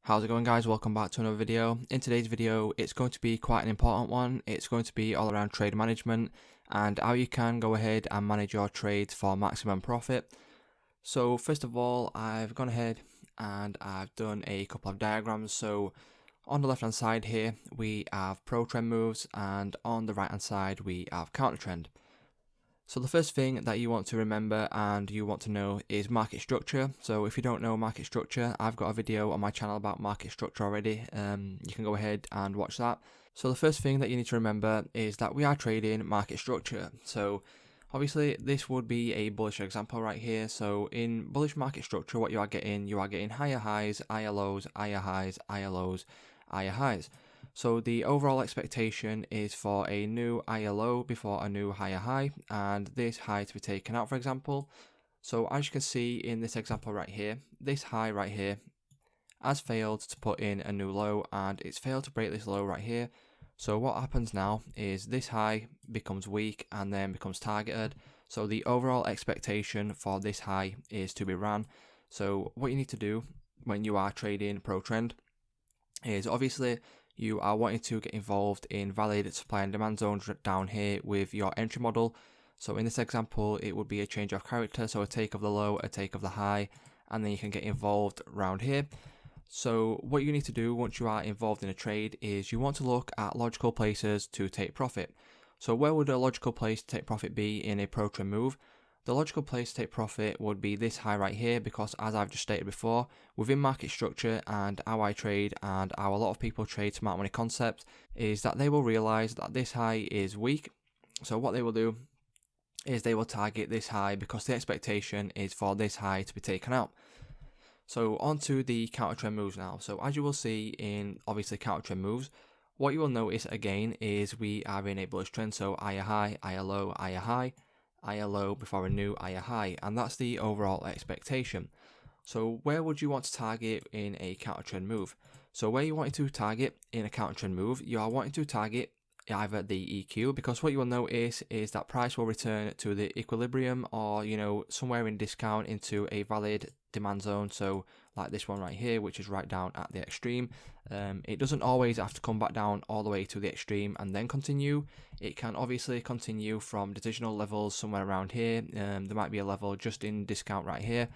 How's it going, guys? Welcome back to another video. In today's video, it's going to be quite an important one. It's going to be all around trade management and how you can go ahead and manage your trades for maximum profit. So first of all, I've gone ahead and I've done a couple of diagrams. So on the left hand side here, we have pro trend moves, and on the right hand side, we have counter trend. So the first thing that you want to remember and you want to know is market structure. So if you don't know market structure, I've got a video on my channel about market structure already. You can go ahead and watch that. So the first thing that you need to remember is that we are trading market structure. So obviously this would be a bullish example right here. So in bullish market structure, what you are getting higher highs, higher lows, higher highs, higher lows, higher highs. So the overall expectation is for a new higher low before a new higher high, and this high to be taken out, for example. So as you can see in this example right here, this high right here has failed to put in a new low, and it's failed to break this low right here. So what happens now is this high becomes weak and then becomes targeted. So the overall expectation for this high is to be ran. So what you need to do when you are trading pro trend is obviously you are wanting to get involved in valid supply and demand zones down here with your entry model. So in this example, it would be a change of character, so a take of the low, a take of the high, and then you can get involved around here. So what you need to do once you are involved in a trade is you want to look at logical places to take profit. So where would a logical place to take profit be in a pro trend move? The logical place to take profit would be this high right here, because as I've just stated before, within market structure and how I trade and how a lot of people trade smart money concept is that they will realize that this high is weak. So what they will do is they will target this high because the expectation is for this high to be taken out. So on to the counter trend moves now. So as you will see in obviously counter trend moves, what you will notice again is we are in a bullish trend. So higher high, higher low, higher high, higher low before a new higher high, and that's the overall expectation. So where would you want to target in a counter trend move? So where you want to target in a counter trend move, you are wanting to target either the EQ, because what you will notice is that price will return to the equilibrium or somewhere in discount into a valid demand zone. So like this one right here, which is right down at the extreme. It doesn't always have to come back down all the way to the extreme and then continue. It can obviously continue from decisional levels somewhere around here. There might be a level just in discount right here.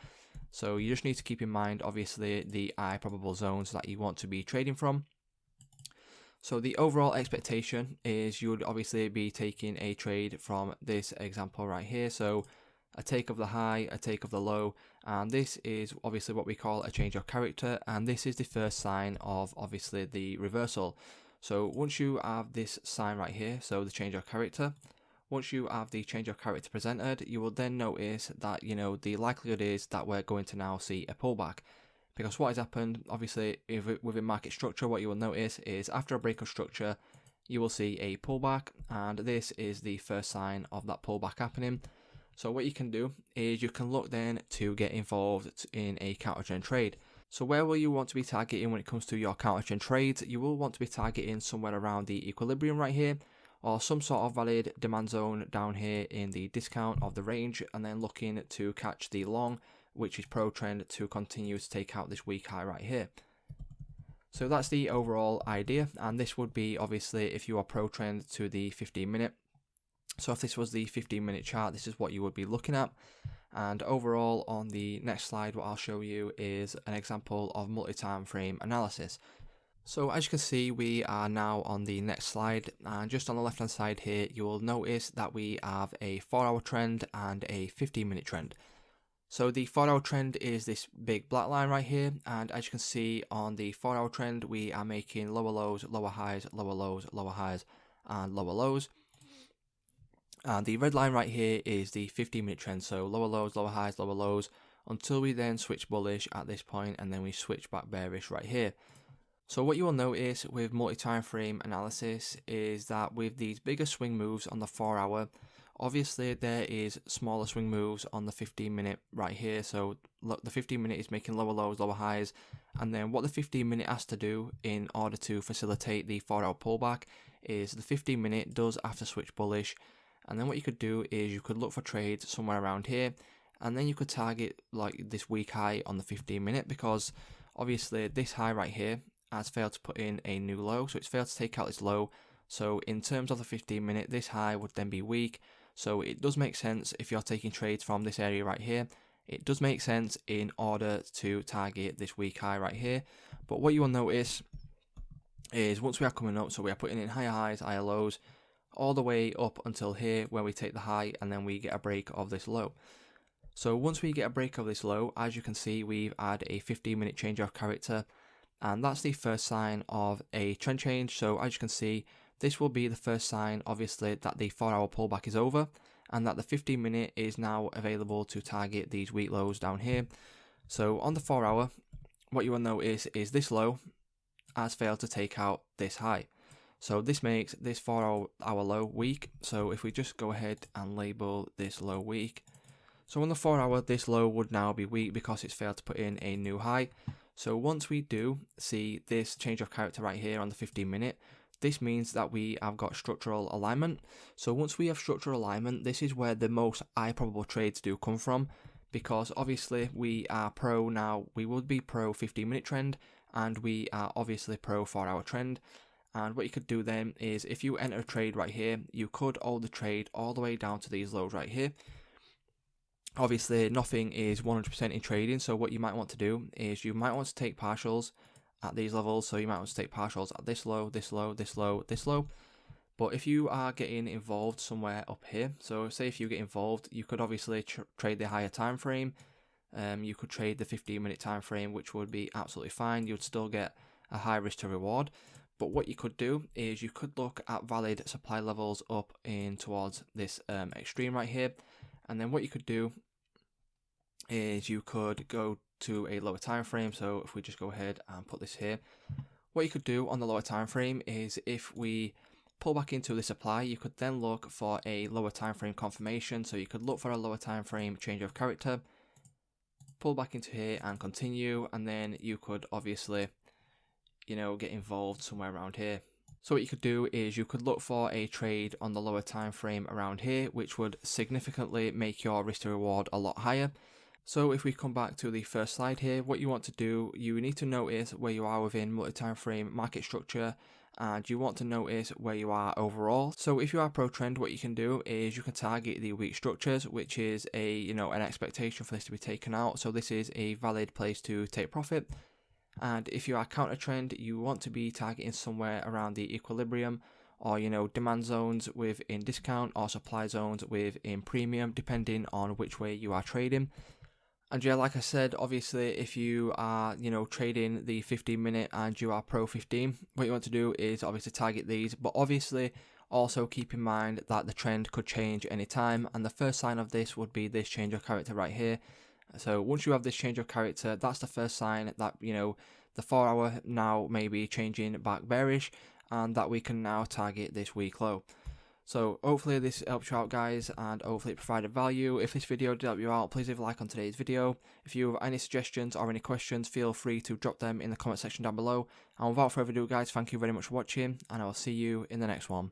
So you just need to keep in mind obviously the high probable zones that you want to be trading from. So the overall expectation is you would obviously be taking a trade from this example right here. So a take of the high, a take of the low, and this is obviously what we call a change of character, and this is the first sign of obviously the reversal. So once you have this sign right here, so the change of character, once you have the change of character presented, you will then notice that the likelihood is that we're going to now see a pullback. Because what has happened, obviously, within market structure, what you will notice is after a break of structure, you will see a pullback, and this is the first sign of that pullback happening. So what you can do is you can look then to get involved in a counter trend trade. So where will you want to be targeting when it comes to your counter trend trades? You will want to be targeting somewhere around the equilibrium right here, or some sort of valid demand zone down here in the discount of the range, and then looking to catch the long, which is pro trend, to continue to take out this weak high right here. So that's the overall idea, and this would be obviously if you are pro trend to the 15-minute. So if this was the 15-minute chart, this is what you would be looking at. And overall on the next slide, what I'll show you is an example of multi-time frame analysis. So as you can see, we are now on the next slide, and just on the left hand side here, you will notice that we have a 4-hour trend and a 15-minute trend. So the 4-hour trend is this big black line right here, and as you can see on the 4-hour trend, we are making lower lows, lower highs, lower lows, lower highs, and lower lows. And the red line right here is the 15-minute trend, so lower lows, lower highs, lower lows, until we then switch bullish at this point, and then we switch back bearish right here. So what you will notice with multi-time frame analysis is that with these bigger swing moves on the 4-hour, obviously there is smaller swing moves on the 15-minute right here. So look, the 15-minute is making lower lows, lower highs, and then what the 15-minute has to do in order to facilitate the 4-hour pullback is the 15-minute does have to switch bullish. And then what you could do is you could look for trades somewhere around here, and then you could target like this weak high on the 15-minute, because obviously this high right here has failed to put in a new low, so it's failed to take out this low. So in terms of the 15-minute, this high would then be weak. So it does make sense if you're taking trades from this area right here. It does make sense in order to target this weak high right here. But what you will notice is once we are coming up, so we are putting in higher highs, higher lows, all the way up until here where we take the high and then we get a break of this low. So once we get a break of this low, as you can see, we've had a 15-minute change of character, and that's the first sign of a trend change. So as you can see, this will be the first sign, obviously, that the 4-hour pullback is over and that the 15-minute is now available to target these weak lows down here. So on the 4-hour, what you will notice is this low has failed to take out this high. So this makes this 4-hour low weak. So if we just go ahead and label this low weak, so on the 4-hour, this low would now be weak because it's failed to put in a new high. So once we do see this change of character right here on the 15-minute, this means that we have got structural alignment. So once we have structural alignment, this is where the most high probable trades do come from, because obviously we are pro now. We would be pro 15-minute trend, and we are obviously pro 4-hour trend. And what you could do then is, if you enter a trade right here, you could hold the trade all the way down to these lows right here. Obviously, nothing is 100% in trading, so what you might want to do is you might want to take partials at these levels. So you might want to take partials at this low, this low, this low, this low. But if you are getting involved somewhere up here, so say if you get involved, you could obviously trade the higher time frame. You could trade the 15-minute time frame, which would be absolutely fine. You'd still get a high risk to reward. But what you could do is you could look at valid supply levels up in towards this extreme right here. And then what you could do is you could go to a lower time frame. So if we just go ahead and put this here, what you could do on the lower time frame is, if we pull back into the supply, you could then look for a lower time frame confirmation. So you could look for a lower time frame change of character, pull back into here and continue, and then you could obviously, get involved somewhere around here. So what you could do is you could look for a trade on the lower time frame around here, which would significantly make your risk to reward a lot higher. So if we come back to the first slide here, what you want to do, you need to notice where you are within multi-time frame market structure, and you want to notice where you are overall. So if you are pro trend, what you can do is you can target the weak structures, which is an expectation for this to be taken out. So this is a valid place to take profit. And if you are counter trend, you want to be targeting somewhere around the equilibrium, or demand zones within discount, or supply zones within premium, depending on which way you are trading. And yeah, like I said, obviously if you are trading the 15-minute and you are pro 15, what you want to do is obviously target these, but obviously also keep in mind that the trend could change anytime, and the first sign of this would be this change of character right here. So once you have this change of character, that's the first sign that the 4-hour now may be changing back bearish, and that we can now target this weak low. So hopefully this helps you out, guys, and hopefully it provided value. If this video did help you out, please leave a like on today's video. If you have any suggestions or any questions, feel free to drop them in the comment section down below. And without further ado, guys, thank you very much for watching, and I will see you in the next one.